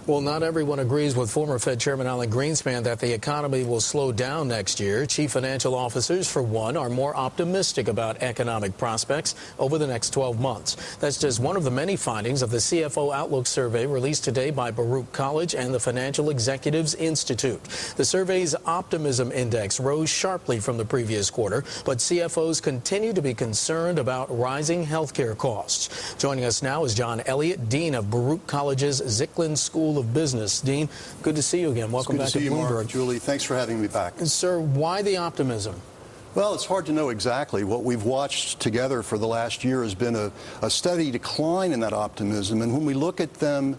Well, not everyone agrees with former Fed Chairman Alan Greenspan that the economy will slow down next year. Chief financial officers, for one, are more optimistic about economic prospects over the next 12 months. That's just one of the many findings of the CFO Outlook survey released today by Baruch College and the Financial Executives Institute. The survey's optimism index rose sharply from the previous quarter, but CFOs continue to be concerned about rising healthcare costs. Joining us now is John Elliott, Dean of Baruch College's Zicklin School of Business. Dean, good to see you again. Welcome back to Bloomberg. Mark, Julie, thanks for having me back. Sir, why the optimism? Well, it's hard to know exactly. What we've watched together for the last year has been a steady decline in that optimism. And when we look at them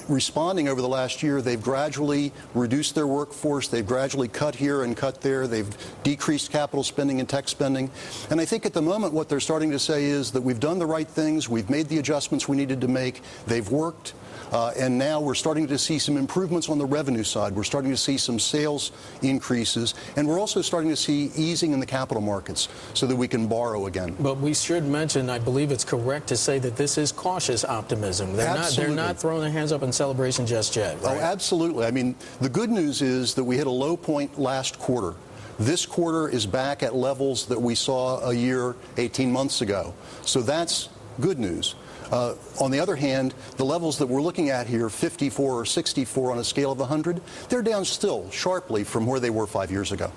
responding over the last year, they've gradually reduced their workforce. They've gradually cut here and cut there. They've decreased capital spending and tech spending. And I think at the moment what they're starting to say is that we've done the right things. We've made the adjustments we needed to make. They've worked. And now we're starting to see some improvements on the revenue side. We're starting to see some sales increases. And we're also starting to see easing in the capital markets so that we can borrow again. But we should mention, I believe it's correct to say that this is cautious optimism. They're not throwing their hands up in celebration just yet. Right? Oh, absolutely. I mean, the good news is that we hit a low point last quarter. This quarter is back at levels that we saw a year, 18 months ago. So that's good news. On the other hand, the levels that we're looking at here, 54 or 64 on a scale of 100, they're down still sharply from where they were 5 years ago.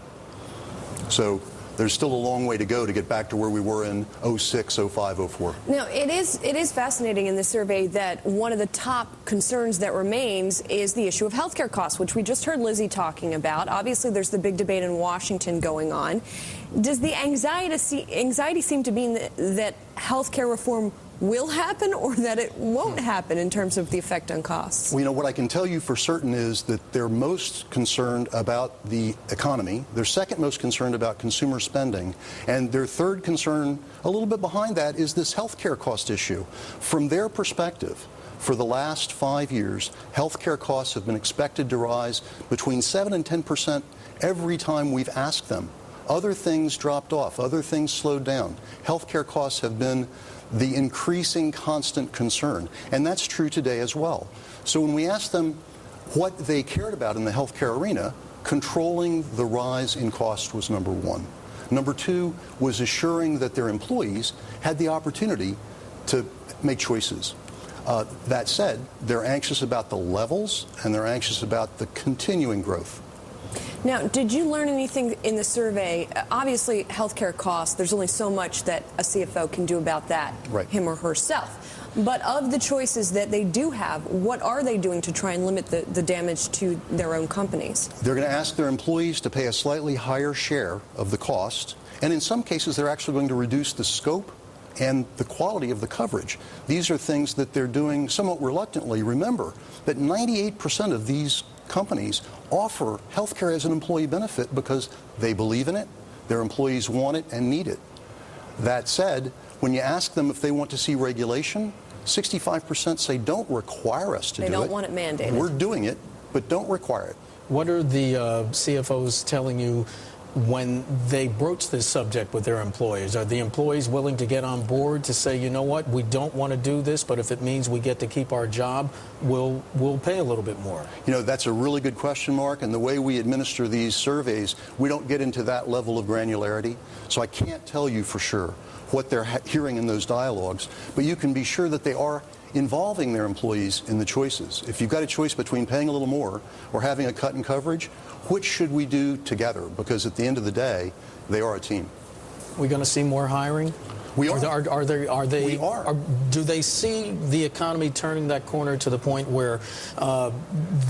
So there's still a long way to go to get back to where we were in 06, 05, 04. Now, it is fascinating in this survey that one of the top concerns that remains is the issue of healthcare costs, which we just heard Lizzie talking about. Obviously, there's the big debate in Washington going on. Does the anxiety seem to be that healthcare reform will happen or that it won't happen in terms of the effect on costs? Well, you know, what I can tell you for certain is that they're most concerned about the economy. They're second most concerned about consumer spending. And their third concern, a little bit behind that, is this healthcare cost issue. From their perspective, for the last 5 years, healthcare costs have been expected to rise between 7 and 10% every time we've asked them. Other things dropped off. Other things slowed down. Healthcare costs have been the increasing constant concern. And that's true today as well. So when we asked them what they cared about in the healthcare arena, controlling the rise in cost was number one. Number two was assuring that their employees had the opportunity to make choices. That said, they're anxious about the levels and they're anxious about the continuing growth. Now, did you learn anything in the survey? Obviously, healthcare costs, there's only so much that a CFO can do about that, right, him or herself. But of the choices that they do have, what are they doing to try and limit the damage to their own companies? They're going to ask their employees to pay a slightly higher share of the cost. And in some cases, they're actually going to reduce the scope and the quality of the coverage. These are things that they're doing somewhat reluctantly. Remember that 98% of these companies offer health care as an employee benefit because they believe in it, their employees want it and need it. That said, when you ask them if they want to see regulation, 65% say don't require us to do it. They don't want it mandated. We're doing it, but don't require it. What are the CFOs telling you when they broach this subject with their employees? Are the employees willing to get on board to say, you know what, we don't want to do this, but if it means we get to keep our job, we'll pay a little bit more? You know, that's a really good question, Mark, and the way we administer these surveys, we don't get into that level of granularity, so I can't tell you for sure what they're hearing in those dialogues, but you can be sure that they are involving their employees in the choices. If you've got a choice between paying a little more or having a cut in coverage, which should we do together? Because at the end of the day, they are a team. We're going to see more hiring? We are. We are. Do they see the economy turning that corner to the point where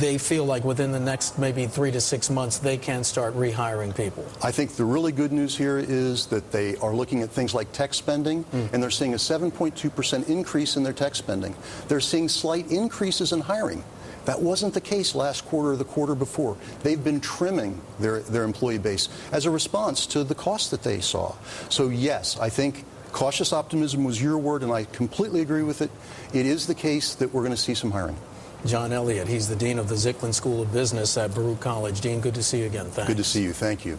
they feel like within the next maybe 3 to 6 months they can start rehiring people? I think the really good news here is that they are looking at things like tech spending, and they're seeing a 7.2% increase in their tech spending. They're seeing slight increases in hiring. That wasn't the case last quarter or the quarter before. They've been trimming their employee base as a response to the costs that they saw. So yes, I think cautious optimism was your word, and I completely agree with it. It is the case that we're going to see some hiring. John Elliott, he's the Dean of the Zicklin School of Business at Baruch College. Dean, good to see you again. Thanks. Good to see you. Thank you.